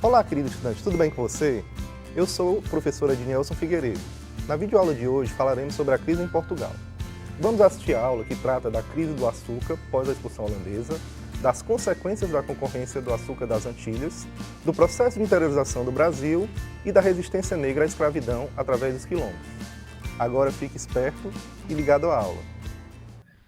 Olá, querido estudante, tudo bem com você? Eu sou o professor Adnelson Figueiredo. Na videoaula de hoje falaremos sobre a crise em Portugal. Vamos assistir a aula que trata da crise do açúcar pós a expulsão holandesa, das consequências da concorrência do açúcar das Antilhas, do processo de interiorização do Brasil e da resistência negra à escravidão através dos quilombos. Agora fique esperto e ligado à aula.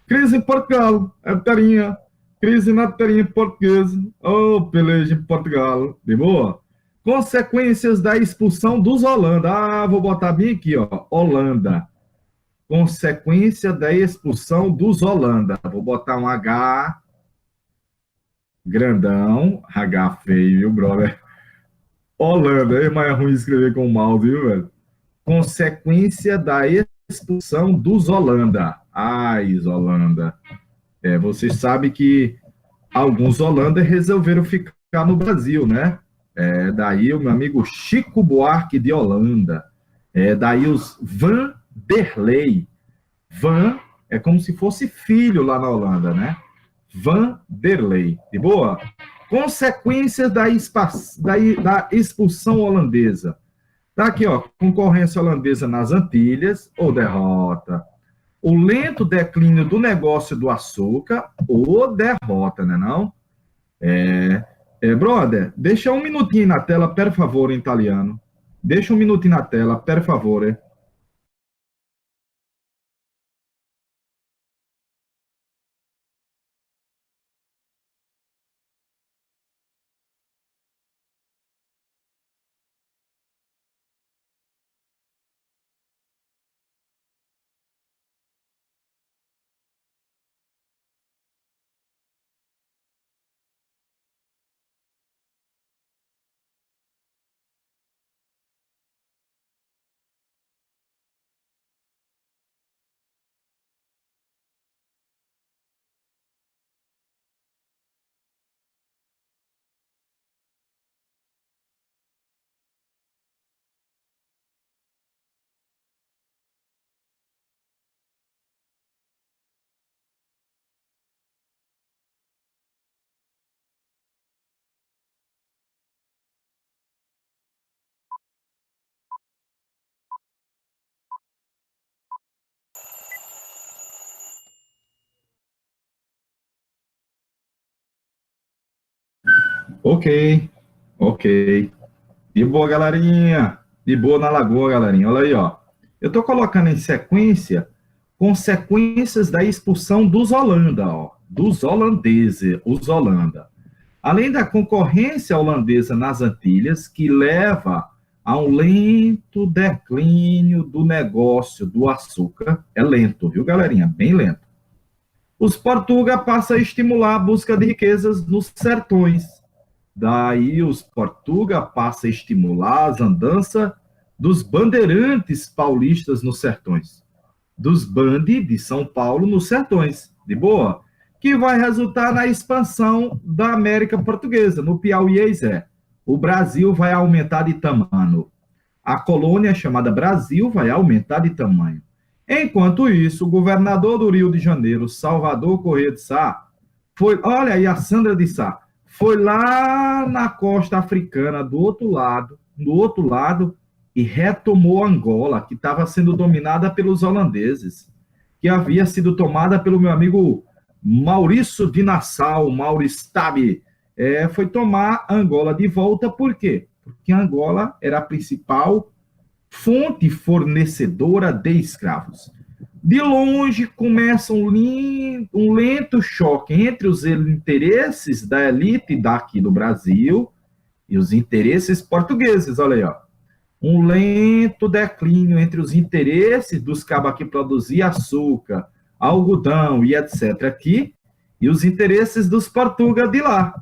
Crise em Portugal, é tarinha. Crise na tarinha portuguesa. Oh, peleja em Portugal. De boa? Consequências da expulsão dos Holanda. Ah, vou botar bem aqui, ó. Holanda. Consequência da expulsão dos Holanda. Vou botar um H grandão. H feio, viu, brother? Holanda. É mais ruim escrever com o mouse, viu, velho? Consequência da expulsão dos Holanda. Ai, Holanda. Você sabe que alguns holandas resolveram ficar no Brasil, né? Daí o meu amigo Chico Buarque de Holanda. Daí os Vanderlei. Van é como se fosse filho lá na Holanda, né? Vanderlei. De boa? Consequências da expulsão holandesa. Tá aqui, ó. Concorrência holandesa nas Antilhas, ou derrota. O lento declínio do negócio do açúcar, ou derrota, né não? Brother, deixa um minutinho na tela, per favore, em italiano. Deixa um minutinho na tela, per favore. Ok. De boa, galerinha. De boa na lagoa, galerinha. Olha aí, ó. Eu tô colocando em sequência consequências da expulsão dos Holanda, ó. Dos holandeses, os Holanda. Além da concorrência holandesa nas Antilhas, que leva a um lento declínio do negócio do açúcar. É lento, viu, galerinha? Bem lento. Os Portuga passam a estimular a busca de riquezas nos sertões. Daí os Portuga passam a estimular as andanças dos bandeirantes paulistas nos sertões. Dos bande de São Paulo nos sertões. De boa? Que vai resultar na expansão da América Portuguesa. No Piauí, o Brasil vai aumentar de tamanho. A colônia chamada Brasil vai aumentar de tamanho. Enquanto isso, o governador do Rio de Janeiro, Salvador Corrêa de Sá, olha aí a Sandra de Sá, foi lá na costa africana, do outro lado, e retomou Angola, que estava sendo dominada pelos holandeses, que havia sido tomada pelo meu amigo Maurício de Nassau, Maurice Tabe. Foi tomar Angola de volta, por quê? Porque Angola era a principal fonte fornecedora de escravos. De longe, começa um lento choque entre os interesses da elite daqui do Brasil e os interesses portugueses, olha aí, ó. Um lento declínio entre os interesses dos cabas que produziam açúcar, algodão e etc. aqui, e os interesses dos portugueses de lá.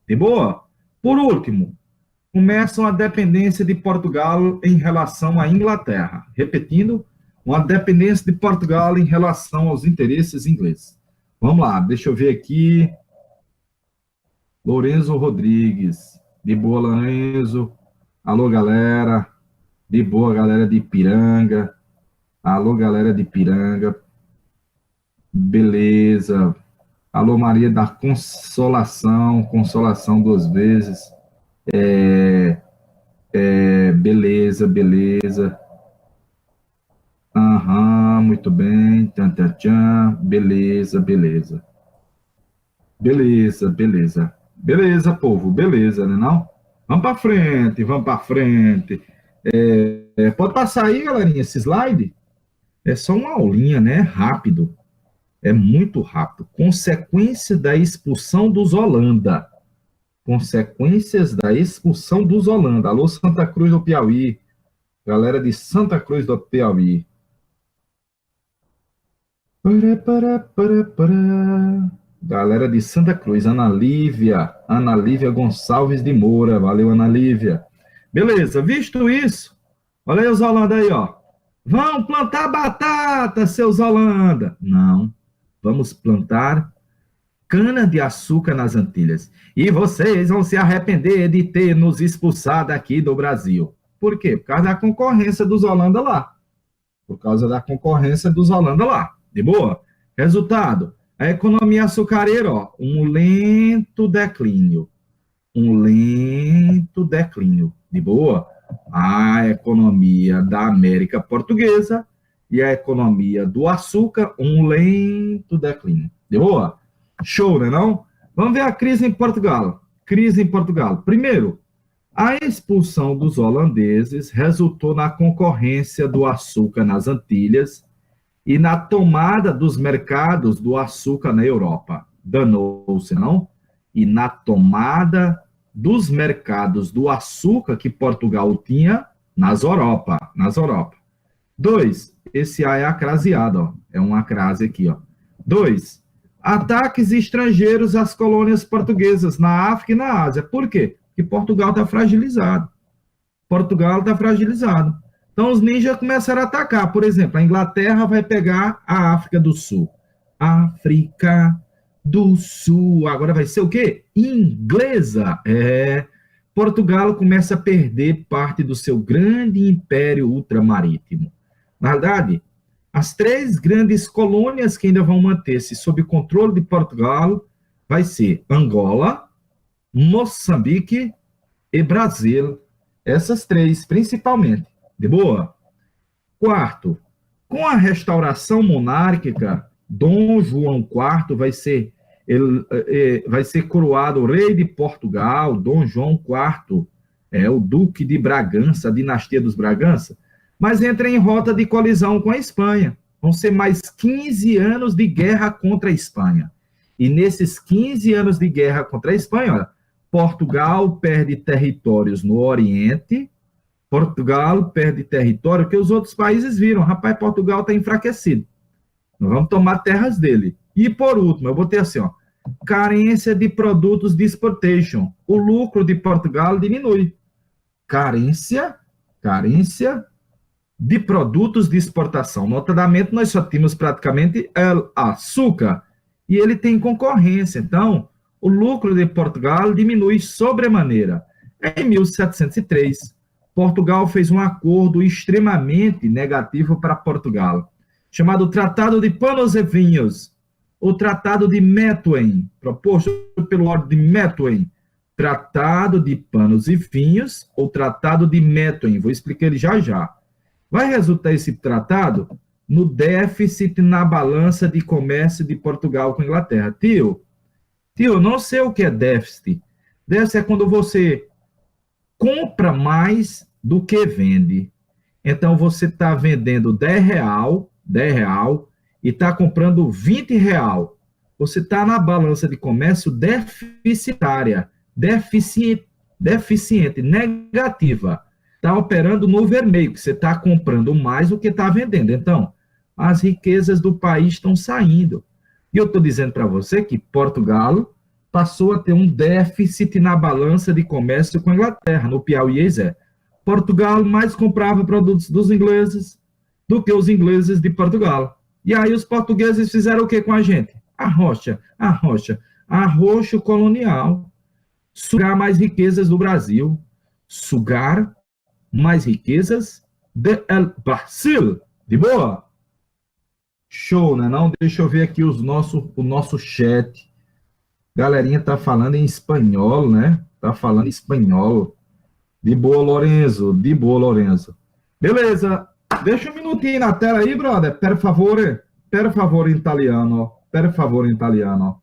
De boa? Por último, começam a dependência de Portugal em relação à Inglaterra. Repetindo, uma dependência de Portugal em relação aos interesses ingleses. Vamos lá, deixa eu ver aqui. Lourenço Rodrigues. De boa, Lourenço. Alô, galera. De boa, galera de Ipiranga. Alô, galera de Ipiranga. Beleza. Alô, Maria da Consolação, Consolação duas vezes. Beleza, beleza. Aham, muito bem. Tchan, tchan, tchan. Beleza, beleza. Beleza, beleza. Beleza, povo, beleza, né não? Vamos para frente, vamos para frente. Pode passar aí, galerinha, esse slide? É só uma aulinha, né? Rápido. É muito rápido. Consequência da expulsão dos Holanda. Consequências da expulsão dos Holanda. Alô, Santa Cruz do Piauí. Galera de Santa Cruz do Piauí. Galera de Santa Cruz. Ana Lívia Gonçalves de Moura. Valeu, Ana Lívia. Beleza, visto isso, olha aí os Holanda aí, ó. Vão plantar batata, seus Holanda. Não, vamos plantar cana-de-açúcar nas Antilhas. E vocês vão se arrepender de ter nos expulsado aqui do Brasil. Por quê? Por causa da concorrência dos Holanda lá. Por causa da concorrência dos Holanda lá. De boa? Resultado, a economia açucareira, ó, um lento declínio. Um lento declínio. De boa? A economia da América Portuguesa e a economia do açúcar, um lento declínio. De boa? Show, né não? Vamos ver a crise em Portugal. Crise em Portugal. Primeiro, a expulsão dos holandeses resultou na concorrência do açúcar nas Antilhas e na tomada dos mercados do açúcar na Europa. Danou-se, não? E na tomada dos mercados do açúcar que Portugal tinha nas Europa. 2, esse A é acraseado, ó. É uma crase aqui, ó. 2, ataques estrangeiros às colônias portuguesas na África e na Ásia. Por quê? Porque Portugal está fragilizado. Então, os ninjas começaram a atacar. Por exemplo, a Inglaterra vai pegar a África do Sul. África do Sul. Agora vai ser o quê? Inglesa. Portugal começa a perder parte do seu grande império ultramarítimo. Na verdade, as 3 grandes colônias que ainda vão manter-se sob controle de Portugal vai ser Angola, Moçambique e Brasil. Essas 3, principalmente. De boa? 4, com a restauração monárquica, Dom João IV vai ser coroado rei de Portugal. Dom João IV é o duque de Bragança, a dinastia dos Bragança, mas entra em rota de colisão com a Espanha. Vão ser mais 15 anos de guerra contra a Espanha. E nesses 15 anos de guerra contra a Espanha, olha, Portugal perde territórios no Oriente, Portugal perde território que os outros países viram. Rapaz, Portugal está enfraquecido. Nós vamos tomar terras dele. E, por último, eu botei assim, ó, carência de produtos de exportation. O lucro de Portugal diminui. Carência de produtos de exportação. Notadamente, nós só tínhamos praticamente açúcar. E ele tem concorrência. Então, o lucro de Portugal diminui sobremaneira. Em 1703, Portugal fez um acordo extremamente negativo para Portugal, chamado Tratado de Panos e Vinhos, o Tratado de Methuen, proposto pelo Lord de Methuen. Tratado de Panos e Vinhos, ou Tratado de Methuen, vou explicar ele já já. Vai resultar esse tratado no déficit na balança de comércio de Portugal com a Inglaterra. Tio, não sei o que é déficit. Déficit é quando você compra mais do que vende. Então, você está vendendo R$10 e está comprando R$20. Você está na balança de comércio deficitária, deficiente, negativa. Está operando no vermelho, que você está comprando mais do que está vendendo. Então, as riquezas do país estão saindo. E eu estou dizendo para você que Portugal passou a ter um déficit na balança de comércio com a Inglaterra, no Piauí. Portugal mais comprava produtos dos ingleses do que os ingleses de Portugal. E aí os portugueses fizeram o que com a gente? Arroxo colonial. Sugar mais riquezas do Brasil. Sugar mais riquezas do Brasil. De boa? Show, né? Não, deixa eu ver aqui o nosso chat. Galerinha tá falando em espanhol, né? Tá falando espanhol. De boa, Lorenzo. De boa, Lorenzo. Beleza. Deixa um minutinho na tela aí, brother. Per favore. Per favore, in italiano. Per favore, in italiano.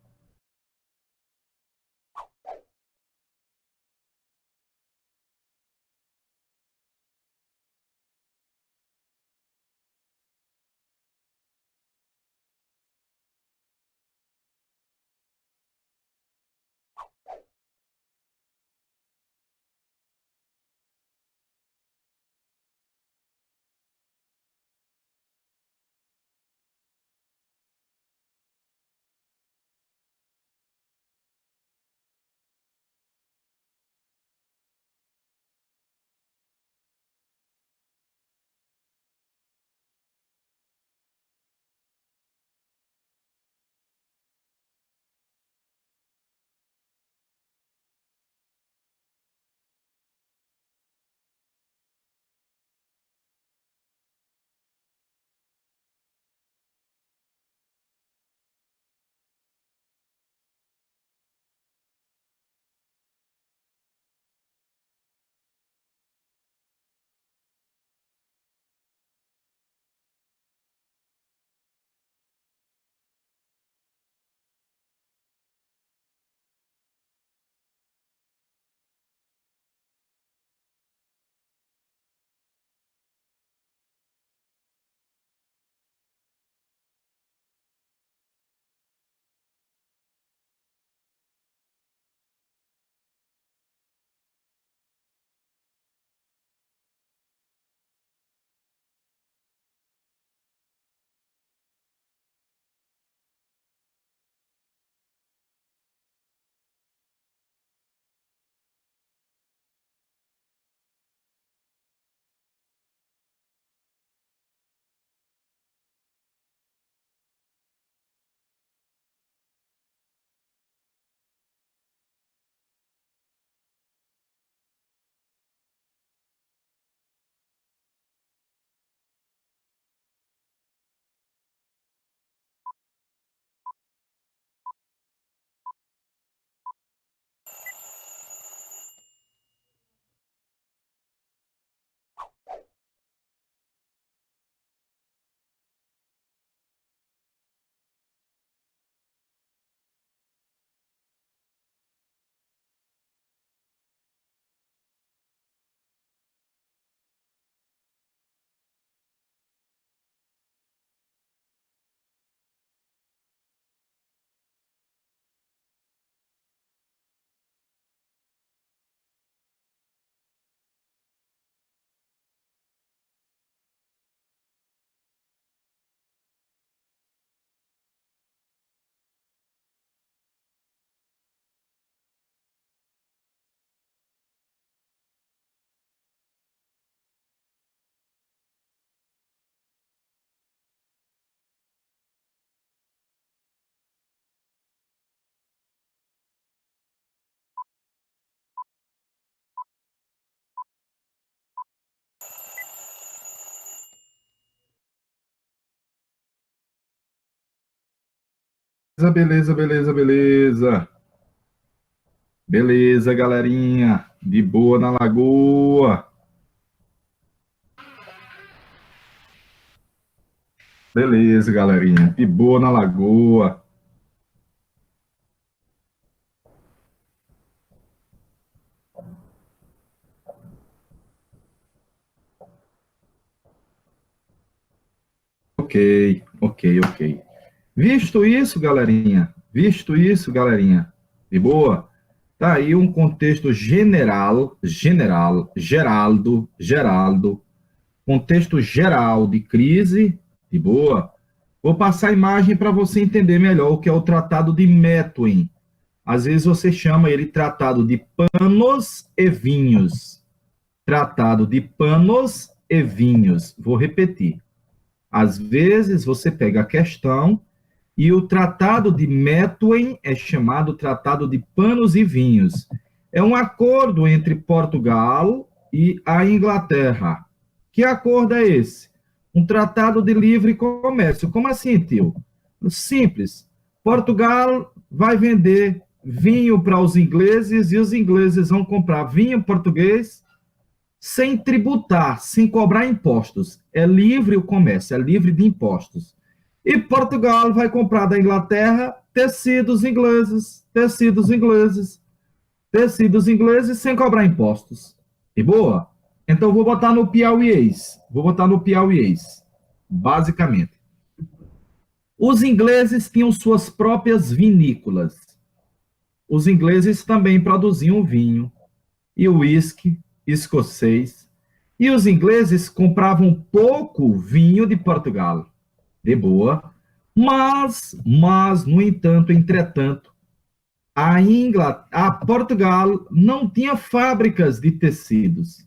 Beleza, beleza, beleza. Beleza, galerinha. De boa na lagoa. Beleza, galerinha. De boa na lagoa. Ok, ok, ok. Visto isso, galerinha, de boa, tá aí um contexto Geraldo, contexto geral de crise, de boa. Vou passar a imagem para você entender melhor o que é o Tratado de Methuen. Às vezes você chama ele Tratado de Panos e Vinhos. Tratado de Panos e Vinhos. Vou repetir. Às vezes você pega a questão e o Tratado de Methuen é chamado Tratado de Panos e Vinhos. É um acordo entre Portugal e a Inglaterra. Que acordo é esse? Um tratado de livre comércio. Como assim, tio? Simples. Portugal vai vender vinho para os ingleses e os ingleses vão comprar vinho português sem tributar, sem cobrar impostos. É livre o comércio, é livre de impostos. E Portugal vai comprar da Inglaterra tecidos ingleses, tecidos ingleses, tecidos ingleses sem cobrar impostos. E boa? Então vou botar no piauiês. Vou botar no piauiês, basicamente. Os ingleses tinham suas próprias vinícolas. Os ingleses também produziam vinho e uísque escocês. E os ingleses compravam pouco vinho de Portugal, de boa. Mas, no entanto, entretanto, a Portugal não tinha fábricas de tecidos.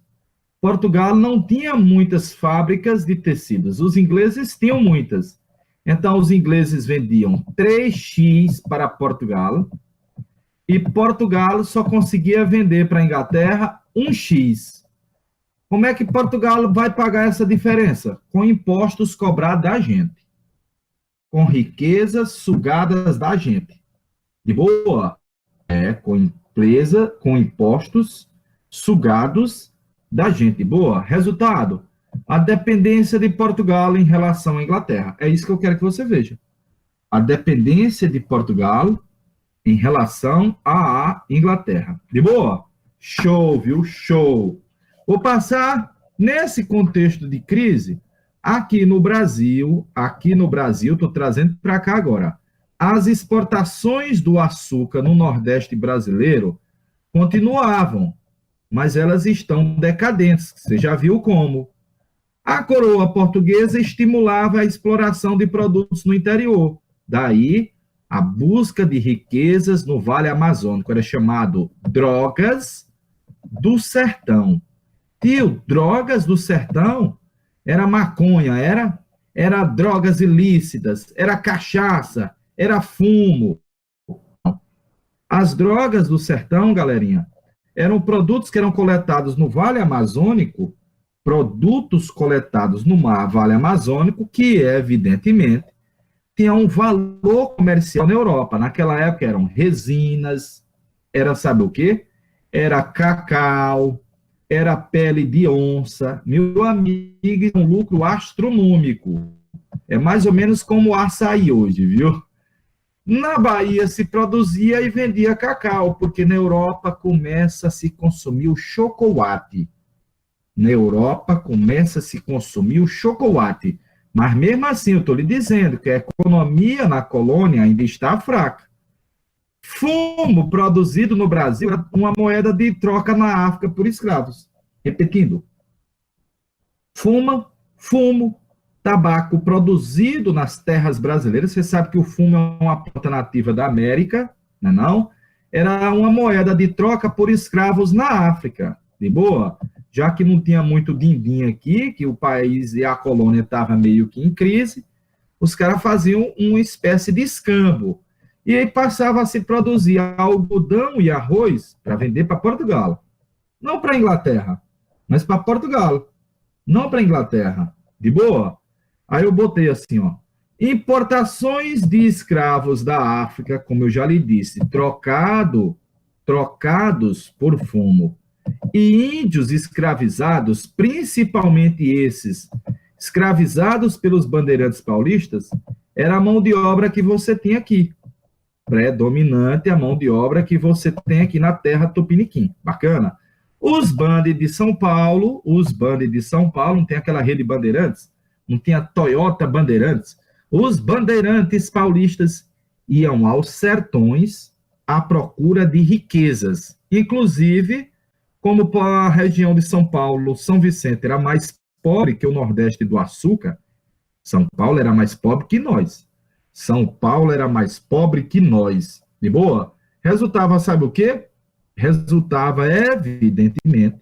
Portugal não tinha muitas fábricas de tecidos. Os ingleses tinham muitas. Então, os ingleses vendiam 3x para Portugal e Portugal só conseguia vender para a Inglaterra 1x. Como é que Portugal vai pagar essa diferença? Com impostos cobrados da gente. Com riquezas sugadas da gente. De boa? Com empresa, com impostos sugados da gente. Boa? Resultado? A dependência de Portugal em relação à Inglaterra. É isso que eu quero que você veja. A dependência de Portugal em relação à Inglaterra. De boa? Show, viu? Show. Vou passar nesse contexto de crise, aqui no Brasil, estou trazendo para cá agora. As exportações do açúcar no Nordeste brasileiro continuavam, mas elas estão decadentes. Você já viu como? A coroa portuguesa estimulava a exploração de produtos no interior. Daí, a busca de riquezas no Vale Amazônico. Era chamado Drogas do Sertão. Tio, Drogas do Sertão era maconha, era drogas ilícitas, era cachaça, era fumo. As drogas do sertão, galerinha, eram produtos que eram coletados no Vale Amazônico, produtos coletados no Vale Amazônico, que, evidentemente, tinha um valor comercial na Europa. Naquela época eram resinas, era sabe o quê? Era cacau, era pele de onça. Meu amigo, é um lucro astronômico. É mais ou menos como o açaí hoje, viu? Na Bahia se produzia e vendia cacau, porque na Europa começa a se consumir o chocolate. Na Europa começa a se consumir o chocolate. Mas mesmo assim, eu estou lhe dizendo que a economia na colônia ainda está fraca. Fumo produzido no Brasil era uma moeda de troca na África por escravos. Repetindo. Fumo, tabaco produzido nas terras brasileiras. Você sabe que o fumo é uma planta nativa da América, não é não? Era uma moeda de troca por escravos na África. De boa? Já que não tinha muito din-din aqui, que o país e a colônia estavam meio que em crise, os caras faziam uma espécie de escambo. E aí passava a se produzir algodão e arroz para vender para Portugal. Não para a Inglaterra, mas para Portugal. Não para a Inglaterra. De boa? Aí eu botei assim, ó. Importações de escravos da África, como eu já lhe disse, trocados por fumo. E índios escravizados, principalmente esses escravizados pelos bandeirantes paulistas, era a mão de obra que você tem aqui. Predominante a mão de obra que você tem aqui na terra tupiniquim. Bacana? Os bandes de São Paulo, não tem aquela rede Bandeirantes? Não tem a Toyota Bandeirantes? Os bandeirantes paulistas iam aos sertões à procura de riquezas. Inclusive, como a região de São Paulo, São Vicente, era mais pobre que o Nordeste do açúcar, São Paulo era mais pobre que nós. São Paulo era mais pobre que nós. De boa? Resultava, sabe o quê? Resultava, evidentemente,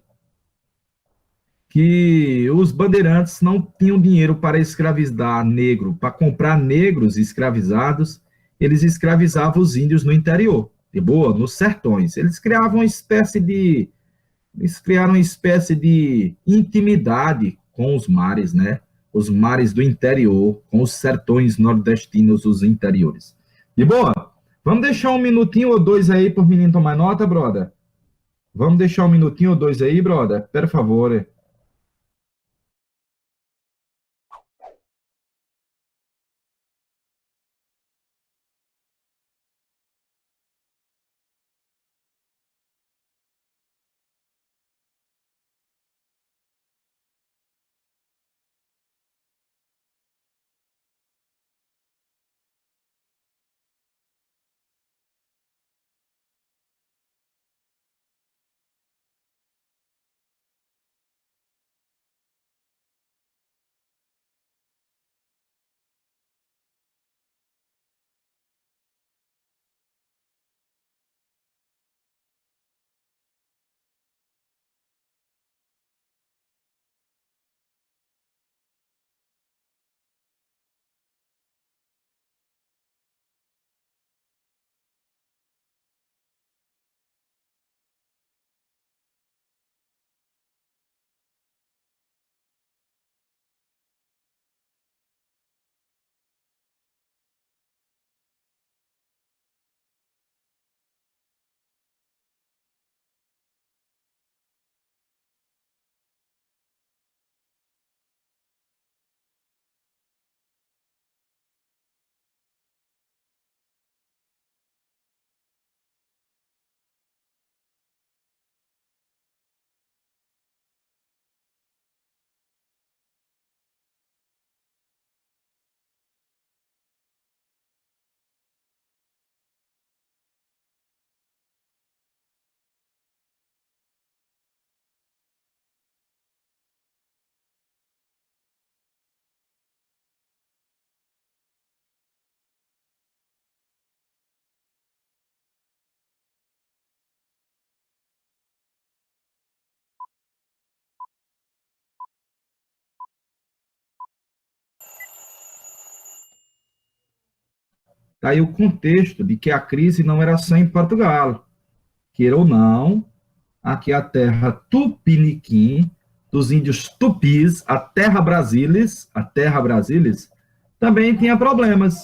que os bandeirantes não tinham dinheiro para escravizar negro, para comprar negros escravizados, eles escravizavam os índios no interior, de boa, nos sertões. Eles criaram uma espécie de intimidade com os mares, né? os mares do interior com os sertões nordestinos dos interiores. De boa? Vamos deixar um minutinho ou dois aí para o menino tomar nota, brother? Vamos deixar um minutinho ou dois aí, brother? Por favor. Tá aí o contexto de que a crise não era só em Portugal. Queira ou não, aqui a terra Tupiniquim, dos índios tupis, a terra Brasilis, também tinha problemas.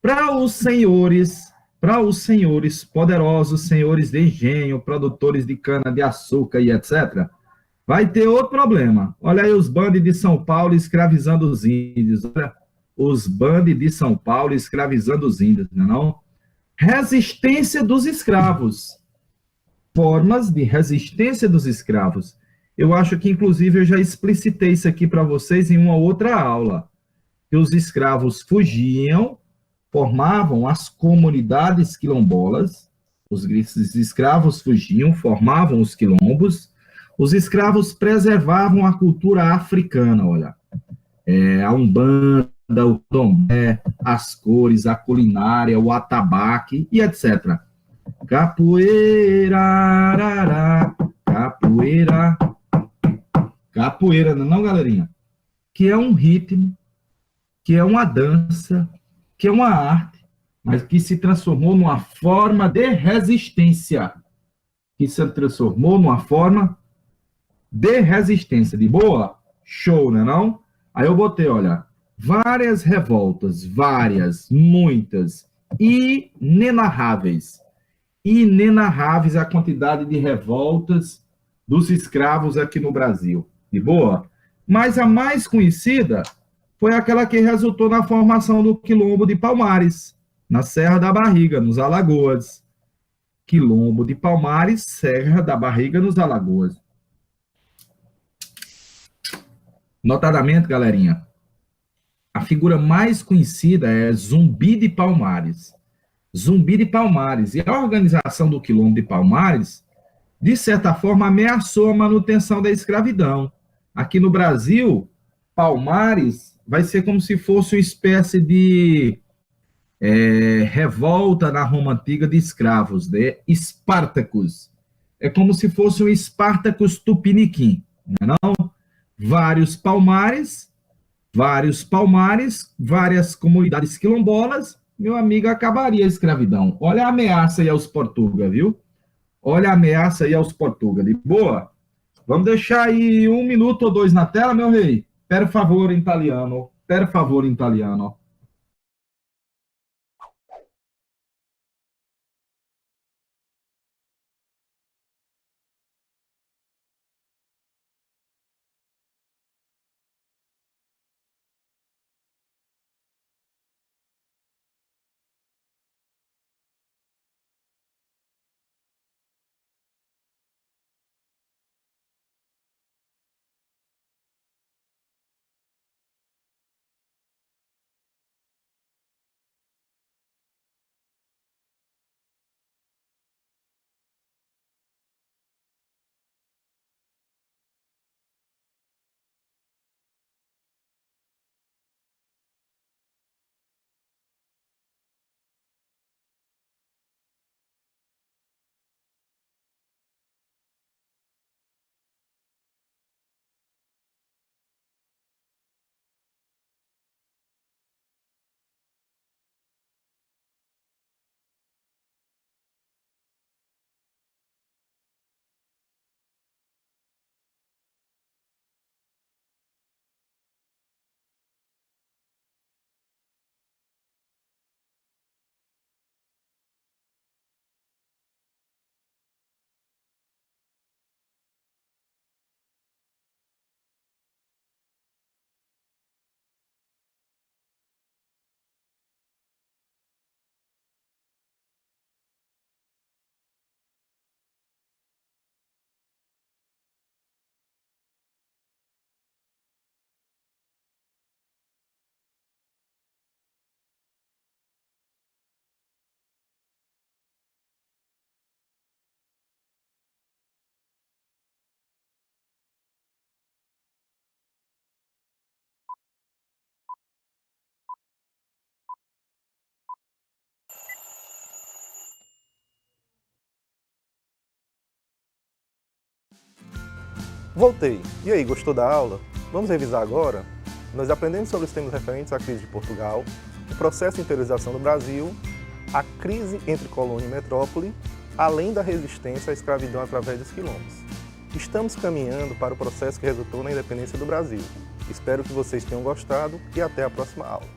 Para os senhores poderosos, senhores de engenho, produtores de cana-de-açúcar e etc., vai ter outro problema. Olha aí os bandos de São Paulo escravizando os índios. Olha, os bandos de São Paulo escravizando os índios, não é não? Resistência dos escravos. Formas de resistência dos escravos. Eu acho que, inclusive, eu já explicitei isso aqui para vocês em uma outra aula. Que os escravos fugiam, formavam as comunidades quilombolas, os escravos fugiam, formavam os quilombos, os escravos preservavam a cultura africana, olha, a umbanda, o candomblé, as cores, a culinária, o atabaque e etc. Capoeira, arará, capoeira, capoeira, não, galerinha? Que é um ritmo, que é uma dança, que é uma arte, mas que se transformou numa forma de resistência. Que se transformou numa forma de resistência. De boa? Show, né não? Aí eu botei, olha, várias revoltas, várias, muitas, inenarráveis. Inenarráveis a quantidade de revoltas dos escravos aqui no Brasil. De boa? Mas a mais conhecida foi aquela que resultou na formação do Quilombo de Palmares, na Serra da Barriga, nos Alagoas. Quilombo de Palmares, Serra da Barriga, nos Alagoas. Notadamente, galerinha, a figura mais conhecida é Zumbi de Palmares. Zumbi de Palmares. E a organização do Quilombo de Palmares, de certa forma, ameaçou a manutenção da escravidão. Aqui no Brasil, Palmares vai ser como se fosse uma espécie de revolta na Roma Antiga de escravos, né? Espartacus. É como se fosse um Espartacus Tupiniquim, não? Vários palmares, várias comunidades quilombolas, meu amigo, acabaria a escravidão. Olha a ameaça aí aos portugueses, viu? Olha a ameaça aí aos portugueses. De boa? Vamos deixar aí 1 minuto ou 2 na tela, meu rei? Per favore in italiano. Per favore in italiano. Voltei. E aí, gostou da aula? Vamos revisar agora? Nós aprendemos sobre os temas referentes à crise de Portugal, o processo de interiorização do Brasil, a crise entre colônia e metrópole, além da resistência à escravidão através dos quilombos. Estamos caminhando para o processo que resultou na independência do Brasil. Espero que vocês tenham gostado e até a próxima aula.